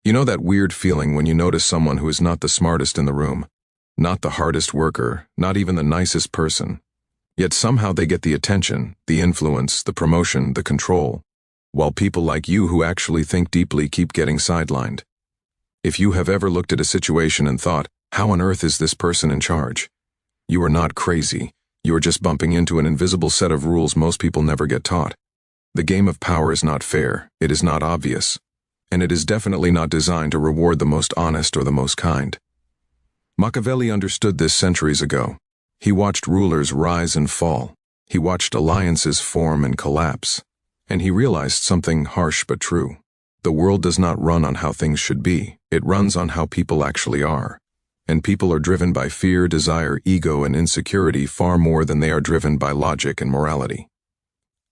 You know that weird feeling when you notice someone who is not the smartest in the room, not the hardest worker, not even the nicest person, yet somehow they get the attention, the influence, the promotion, the control, while people like you who actually think deeply keep getting sidelined. If you have ever looked at a situation and thought, how on earth is this person in charge? You are not crazy. You are just bumping into an invisible set of rules most people never get taught. The game of power is not fair, it is not obvious, and it is definitely not designed to reward the most honest or the most kind. Machiavelli understood this centuries ago. He watched rulers rise and fall. He watched alliances form and collapse. And he realized something harsh but true. The world does not run on how things should be. It runs on how people actually are. And people are driven by fear, desire, ego, and insecurity far more than they are driven by logic and morality.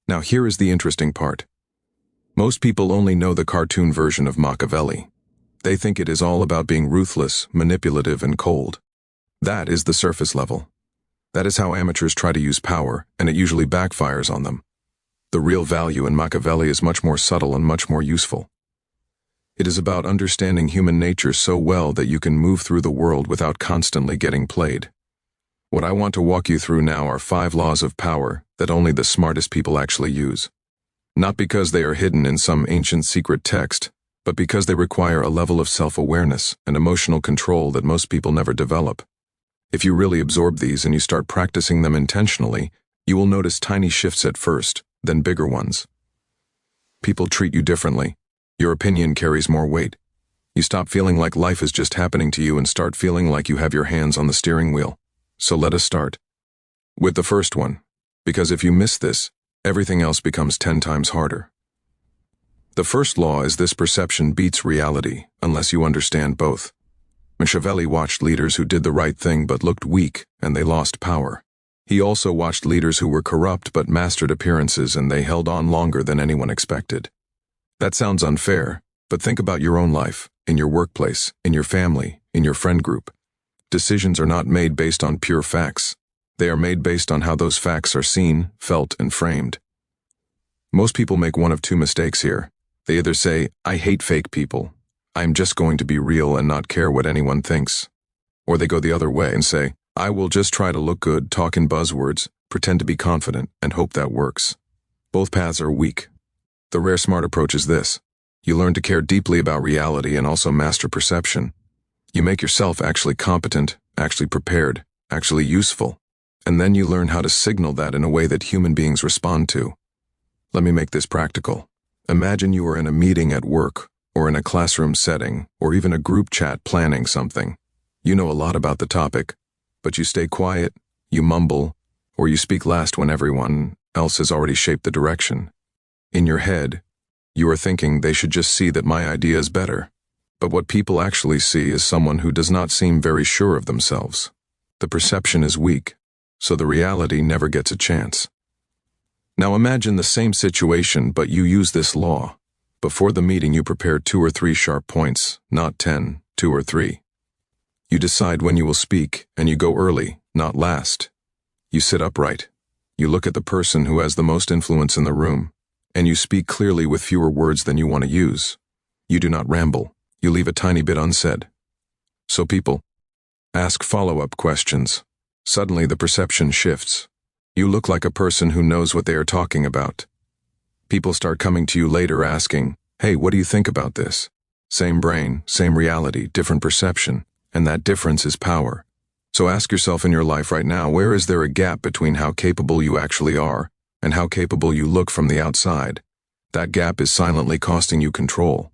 Now here is the interesting part. Most people only know the cartoon version of Machiavelli. They think it is all about being ruthless, manipulative, and cold. That is the surface level. That is how amateurs try to use power, and it usually backfires on them. The real value in Machiavelli is much more subtle and much more useful. It is about understanding human nature so well that you can move through the world without constantly getting played. What I want to walk you through now are 5 laws of power that only the smartest people actually use. Not because they are hidden in some ancient secret text, but because they require a level of self-awareness and emotional control that most people never develop. If you really absorb these and you start practicing them intentionally, you will notice tiny shifts at first, then bigger ones. People treat you differently. Your opinion carries more weight. You stop feeling like life is just happening to you and start feeling like you have your hands on the steering wheel. So let us start with the first one, because if you miss this, everything else becomes 10 times harder. The first law is this: perception beats reality unless you understand both. Machiavelli watched leaders who did the right thing but looked weak, and they lost power. He also watched leaders who were corrupt but mastered appearances, and they held on longer than anyone expected. That sounds unfair, but think about your own life, in your workplace, in your family, in your friend group. Decisions are not made based on pure facts. They are made based on how those facts are seen, felt, and framed. Most people make one of 2 mistakes here. They either say, I hate fake people. I'm just going to be real and not care what anyone thinks. Or they go the other way and say, I will just try to look good, talk in buzzwords, pretend to be confident, and hope that works. Both paths are weak. The rare smart approach is this. You learn to care deeply about reality and also master perception. You make yourself actually competent, actually prepared, actually useful, and then you learn how to signal that in a way that human beings respond to. Let me make this practical. Imagine you are in a meeting at work, or in a classroom setting, or even a group chat planning something. You know a lot about the topic, but you stay quiet, you mumble, or you speak last when everyone else has already shaped the direction. In your head, you are thinking they should just see that my idea is better. But what people actually see is someone who does not seem very sure of themselves. The perception is weak, so the reality never gets a chance. Now imagine the same situation, but you use this law. Before the meeting you prepare 2 or 3 sharp points, not 10, 2 or 3. You decide when you will speak, and you go early, not last. You sit upright. You look at the person who has the most influence in the room, and you speak clearly with fewer words than you want to use. You do not ramble. You leave a tiny bit unsaid. So people ask follow-up questions. Suddenly the perception shifts. You look like a person who knows what they are talking about. People start coming to you later asking, hey, what do you think about this? Same brain, same reality, different perception, and that difference is power. So ask yourself in your life right now, where is there a gap between how capable you actually are and how capable you look from the outside? That gap is silently costing you control.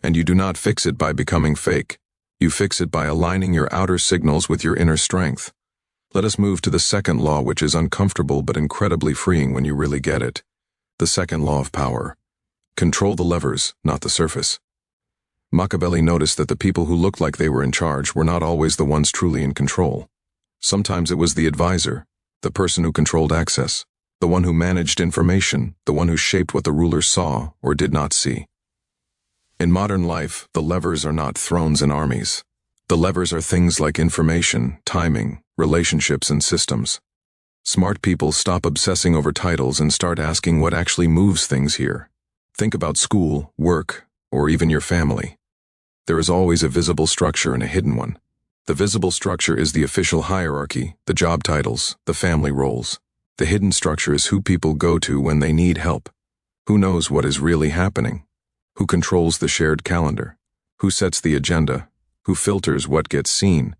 And you do not fix it by becoming fake. You fix it by aligning your outer signals with your inner strength. Let us move to the second law, which is uncomfortable but incredibly freeing when you really get it. The second law of power. Control the levers, not the surface. Machiavelli noticed that the people who looked like they were in charge were not always the ones truly in control. Sometimes it was the advisor, the person who controlled access, the one who managed information, the one who shaped what the rulers saw or did not see. In modern life, the levers are not thrones and armies. The levers are things like information, timing, relationships, and systems. Smart people stop obsessing over titles and start asking what actually moves things here. Think about school, work, or even your family. There is always a visible structure and a hidden one. The visible structure is the official hierarchy, the job titles, the family roles. The hidden structure is who people go to when they need help. Who knows what is really happening? Who controls the shared calendar? Who sets the agenda? Who filters what gets seen?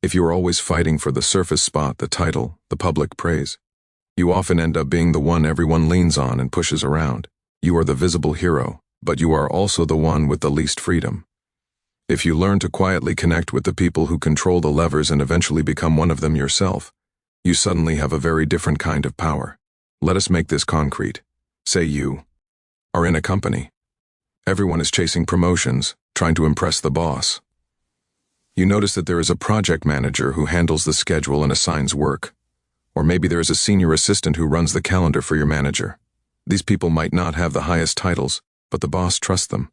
If you are always fighting for the surface spot, the title, the public praise, you often end up being the one everyone leans on and pushes around. You are the visible hero, but you are also the one with the least freedom. If you learn to quietly connect with the people who control the levers and eventually become one of them yourself, you suddenly have a very different kind of power. Let us make this concrete. Say you are in a company. Everyone is chasing promotions, trying to impress the boss. You notice that there is a project manager who handles the schedule and assigns work. Or maybe there is a senior assistant who runs the calendar for your manager. These people might not have the highest titles, but the boss trusts them.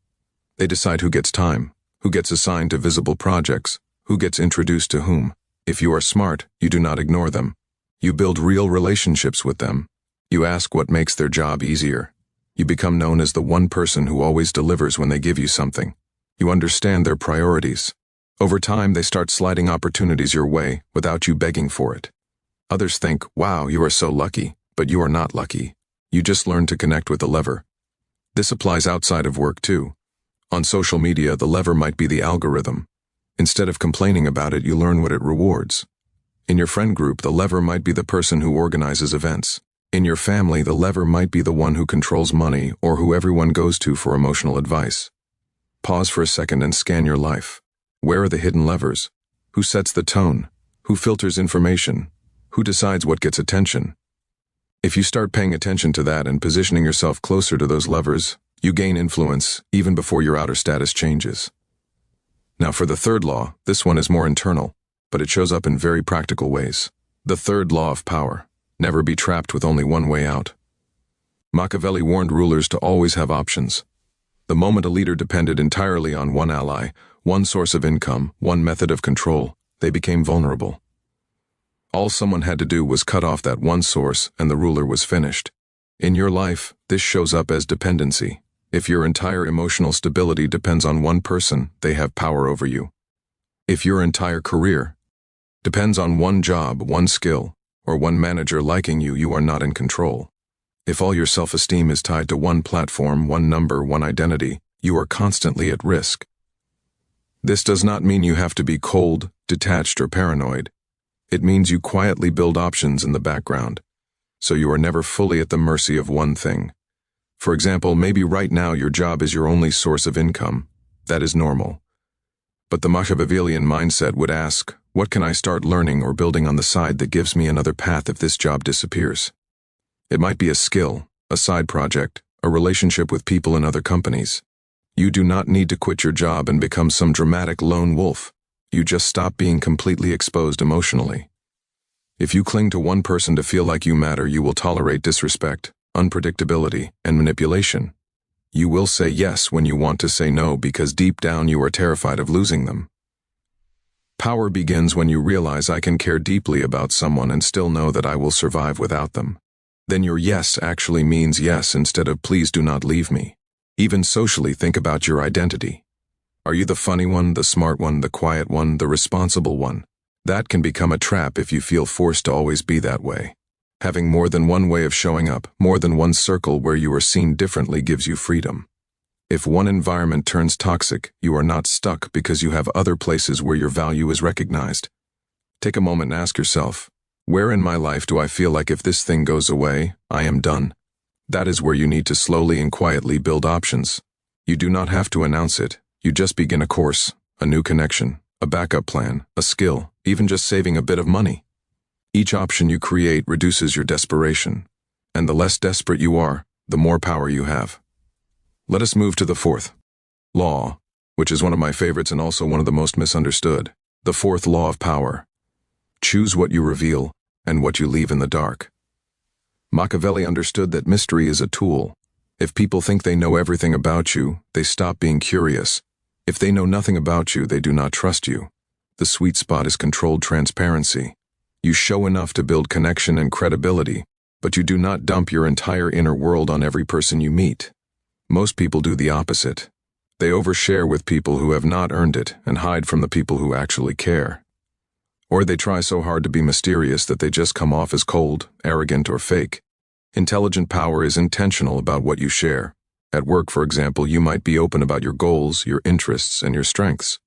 They decide who gets time, who gets assigned to visible projects, who gets introduced to whom. If you are smart, you do not ignore them. You build real relationships with them. You ask what makes their job easier. You become known as the one person who always delivers when they give you something. You understand their priorities. Over time, they start sliding opportunities your way without you begging for it. Others think, wow, you are so lucky, but you are not lucky. You just learn to connect with the lever. This applies outside of work too. On social media, the lever might be the algorithm. Instead of complaining about it, you learn what it rewards. In your friend group, the lever might be the person who organizes events. In your family, the lever might be the one who controls money or who everyone goes to for emotional advice. Pause for a second and scan your life. Where are the hidden levers? Who sets the tone? Who filters information? Who decides what gets attention? If you start paying attention to that and positioning yourself closer to those levers, you gain influence even before your outer status changes. Now for the third law, this one is more internal, but it shows up in very practical ways. The third law of power: never be trapped with only one way out. Machiavelli warned rulers to always have options. The moment a leader depended entirely on one ally, one source of income, one method of control, they became vulnerable. All someone had to do was cut off that one source and the ruler was finished. In your life, this shows up as dependency. If your entire emotional stability depends on one person, they have power over you. If your entire career depends on one job, one skill, or one manager liking you, you are not in control. If all your self-esteem is tied to one platform, one number, one identity, you are constantly at risk. This does not mean you have to be cold, detached, or paranoid. It means you quietly build options in the background, so you are never fully at the mercy of one thing. For example, maybe right now your job is your only source of income. That is normal. But the Machiavellian mindset would ask, what can I start learning or building on the side that gives me another path if this job disappears? It might be a skill, a side project, a relationship with people in other companies. You do not need to quit your job and become some dramatic lone wolf. You just stop being completely exposed emotionally. If you cling to one person to feel like you matter, you will tolerate disrespect, unpredictability, and manipulation. You will say yes when you want to say no because deep down you are terrified of losing them. Power begins when you realize I can care deeply about someone and still know that I will survive without them. Then your yes actually means yes instead of please do not leave me. Even socially, think about your identity. Are you the funny one, the smart one, the quiet one, the responsible one? That can become a trap if you feel forced to always be that way. Having more than one way of showing up, more than one circle where you are seen differently gives you freedom. If one environment turns toxic, you are not stuck because you have other places where your value is recognized. Take a moment and ask yourself, where in my life do I feel like if this thing goes away, I am done? That is where you need to slowly and quietly build options. You do not have to announce it. You just begin a course, a new connection, a backup plan, a skill, even just saving a bit of money. Each option you create reduces your desperation, and the less desperate you are, the more power you have. Let us move to the fourth law, which is one of my favorites and also one of the most misunderstood. The fourth law of power. Choose what you reveal and what you leave in the dark. Machiavelli understood that mystery is a tool. If people think they know everything about you, they stop being curious. If they know nothing about you, they do not trust you. The sweet spot is controlled transparency. You show enough to build connection and credibility, but you do not dump your entire inner world on every person you meet. Most people do the opposite. They overshare with people who have not earned it and hide from the people who actually care. Or they try so hard to be mysterious that they just come off as cold, arrogant, or fake. Intelligent power is intentional about what you share. At work, for example, you might be open about your goals, your interests, and your strengths.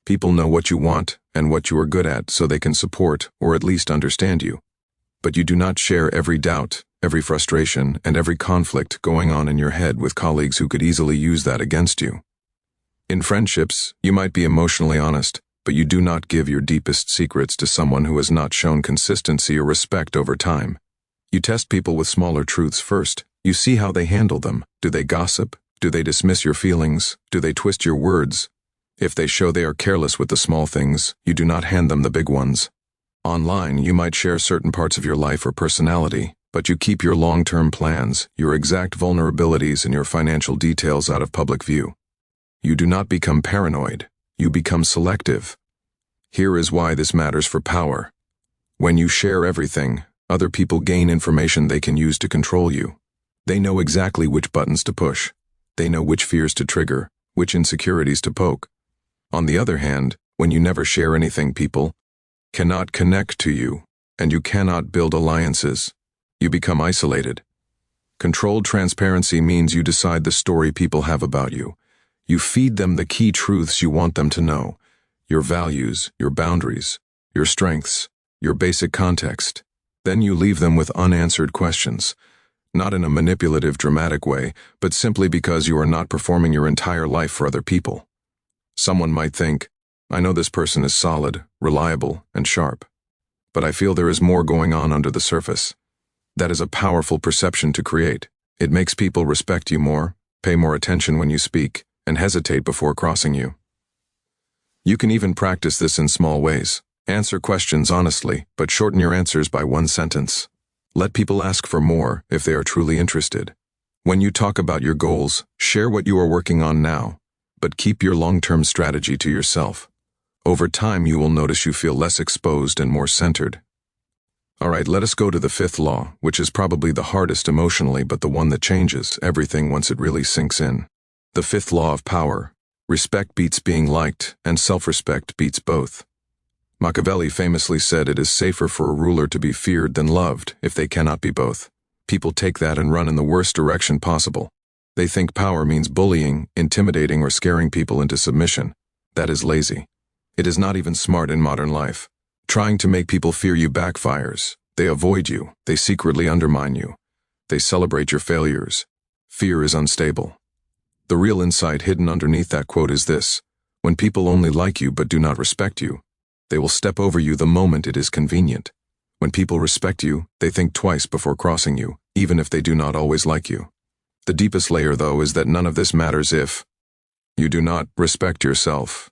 People know what you want and what you are good at, so they can support or at least understand you. But you do not share every doubt, every frustration, and every conflict going on in your head with colleagues who could easily use that against you. In friendships, you might be emotionally honest, but you do not give your deepest secrets to someone who has not shown consistency or respect over time. You test people with smaller truths first. You see how they handle them. Do they gossip? Do they dismiss your feelings? Do they twist your words? If they show they are careless with the small things, you do not hand them the big ones. Online, you might share certain parts of your life or personality, but you keep your long-term plans, your exact vulnerabilities, and your financial details out of public view. You do not become paranoid. You become selective. Here is why this matters for power. When you share everything, other people gain information they can use to control you. They know exactly which buttons to push. They know which fears to trigger, which insecurities to poke. On the other hand, when you never share anything, people cannot connect to you, and you cannot build alliances. You become isolated. Controlled transparency means you decide the story people have about you. You feed them the key truths you want them to know, your values, your boundaries, your strengths, your basic context. Then you leave them with unanswered questions, not in a manipulative, dramatic way, but simply because you are not performing your entire life for other people. Someone might think, I know this person is solid, reliable, and sharp, but I feel there is more going on under the surface. That is a powerful perception to create. It makes people respect you more, pay more attention when you speak, and hesitate before crossing you. You can even practice this in small ways. Answer questions honestly, but shorten your answers by one sentence. Let people ask for more if they are truly interested. When you talk about your goals, share what you are working on now, but keep your long-term strategy to yourself. Over time, you will notice you feel less exposed and more centered. All right, let us go to the fifth law, which is probably the hardest emotionally, but the one that changes everything once it really sinks in. The fifth law of power. Respect beats being liked, and self-respect beats both. Machiavelli famously said it is safer for a ruler to be feared than loved if they cannot be both. People take that and run in the worst direction possible. They think power means bullying, intimidating, or scaring people into submission. That is lazy. It is not even smart in modern life. Trying to make people fear you backfires. They avoid you. They secretly undermine you. They celebrate your failures. Fear is unstable. The real insight hidden underneath that quote is this: when people only like you but do not respect you, they will step over you the moment it is convenient. When people respect you, they think twice before crossing you, even if they do not always like you. The deepest layer, though, is that none of this matters if you do not respect yourself.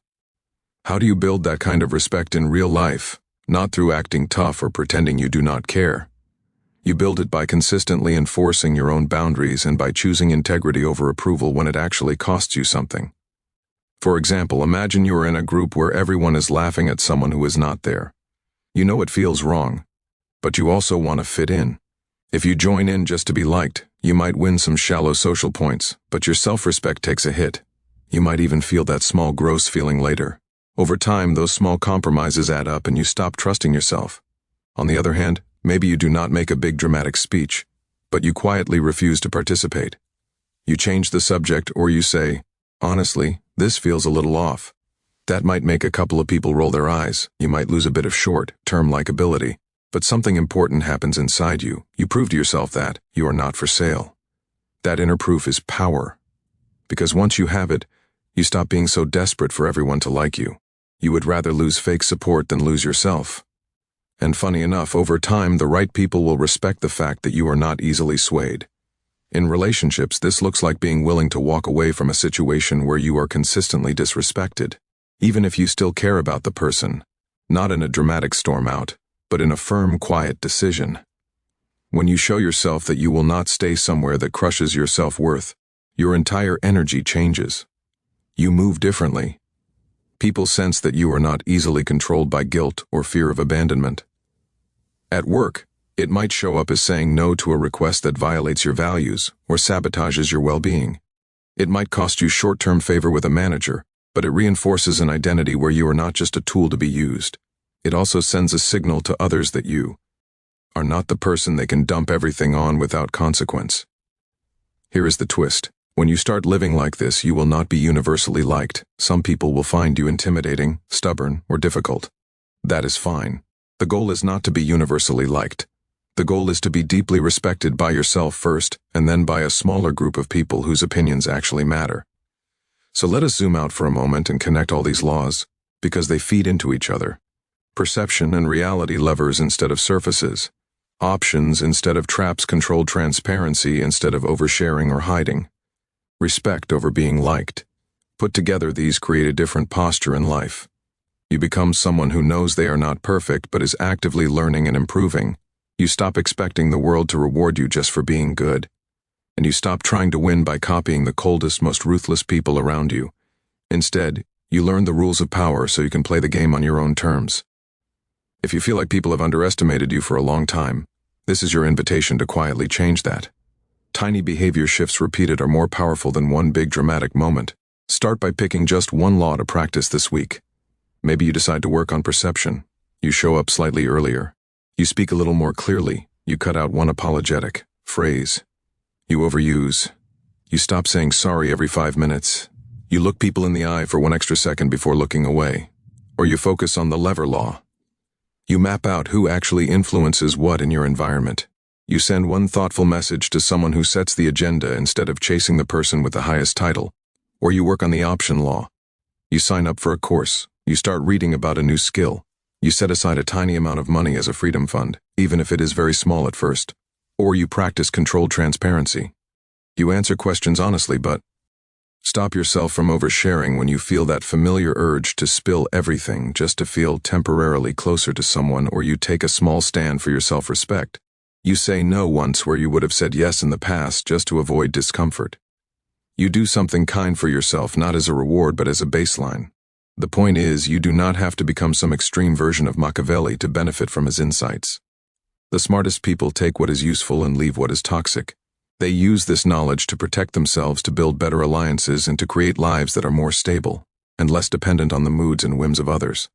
How do you build that kind of respect in real life? Not through acting tough or pretending you do not care. You build it by consistently enforcing your own boundaries and by choosing integrity over approval when it actually costs you something. For example, imagine you are in a group where everyone is laughing at someone who is not there. You know it feels wrong, but you also want to fit in. If you join in just to be liked, you might win some shallow social points, but your self-respect takes a hit. You might even feel that small gross feeling later. Over time, those small compromises add up and you stop trusting yourself. On the other hand, maybe you do not make a big dramatic speech, but you quietly refuse to participate. You change the subject, or you say, honestly, this feels a little off. That might make a couple of people roll their eyes. You might lose a bit of short-term likability. But something important happens inside you. You prove to yourself that you are not for sale. That inner proof is power. Because once you have it, you stop being so desperate for everyone to like you. You would rather lose fake support than lose yourself. And funny enough, over time, the right people will respect the fact that you are not easily swayed. In relationships, this looks like being willing to walk away from a situation where you are consistently disrespected, even if you still care about the person, not in a dramatic storm out, but in a firm, quiet decision. When you show yourself that you will not stay somewhere that crushes your self-worth, your entire energy changes. You move differently. People sense that you are not easily controlled by guilt or fear of abandonment. At work, it might show up as saying no to a request that violates your values or sabotages your well-being. It might cost you short-term favor with a manager, but it reinforces an identity where you are not just a tool to be used. It also sends a signal to others that you are not the person they can dump everything on without consequence. Here is the twist. When you start living like this, you will not be universally liked. Some people will find you intimidating, stubborn, or difficult. That is fine. The goal is not to be universally liked. The goal is to be deeply respected by yourself first, and then by a smaller group of people whose opinions actually matter. So let us zoom out for a moment and connect all these laws, because they feed into each other. Perception and reality levers instead of surfaces. Options instead of traps control transparency instead of oversharing or hiding. Respect over being liked. Put together, these create a different posture in life. You become someone who knows they are not perfect but is actively learning and improving. You stop expecting the world to reward you just for being good. And you stop trying to win by copying the coldest, most ruthless people around you. Instead, you learn the rules of power so you can play the game on your own terms. If you feel like people have underestimated you for a long time, this is your invitation to quietly change that. Tiny behavior shifts repeated are more powerful than one big dramatic moment. Start by picking just one law to practice this week. Maybe you decide to work on perception. You show up slightly earlier. You speak a little more clearly. You cut out one apologetic phrase. You overuse. You stop saying sorry every 5 minutes. You look people in the eye for 1 extra second before looking away. Or you focus on the lever law. You map out who actually influences what in your environment. You send one thoughtful message to someone who sets the agenda instead of chasing the person with the highest title. Or you work on the option law. You sign up for a course. You start reading about a new skill. You set aside a tiny amount of money as a freedom fund, even if it is very small at first. Or you practice controlled transparency. You answer questions honestly, but stop yourself from oversharing when you feel that familiar urge to spill everything just to feel temporarily closer to someone, or you take a small stand for your self-respect. You say no once where you would have said yes in the past just to avoid discomfort. You do something kind for yourself not as a reward but as a baseline. The point is, you do not have to become some extreme version of Machiavelli to benefit from his insights. The smartest people take what is useful and leave what is toxic. They use this knowledge to protect themselves, to build better alliances, and to create lives that are more stable and less dependent on the moods and whims of others.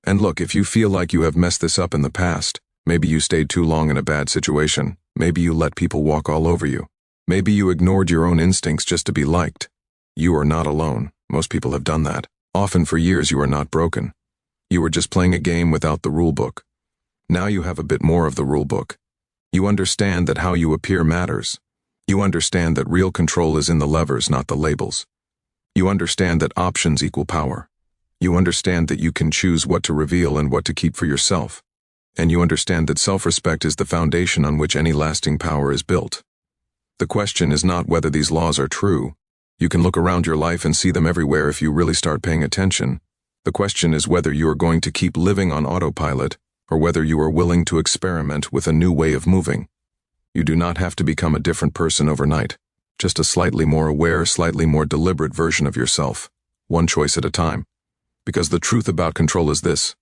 And look, if you feel like you have messed this up in the past, maybe you stayed too long in a bad situation, maybe you let people walk all over you, maybe you ignored your own instincts just to be liked. You are not alone. Most people have done that. Often for years you are not broken. You were just playing a game without the rule book. Now you have a bit more of the rule book. You understand that how you appear matters. You understand that real control is in the levers, not the labels. You understand that options equal power. You understand that you can choose what to reveal and what to keep for yourself. And you understand that self-respect is the foundation on which any lasting power is built. The question is not whether these laws are true. You can look around your life and see them everywhere if you really start paying attention. The question is whether you are going to keep living on autopilot, or whether you are willing to experiment with a new way of moving. You do not have to become a different person overnight, just a slightly more aware, slightly more deliberate version of yourself, one choice at a time. Because the truth about control is this: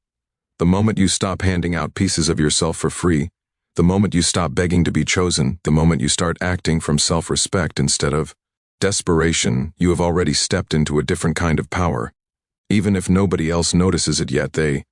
the moment you stop handing out pieces of yourself for free, the moment you stop begging to be chosen, the moment you start acting from self-respect instead of desperation, you have already stepped into a different kind of power. Even if nobody else notices it yet, they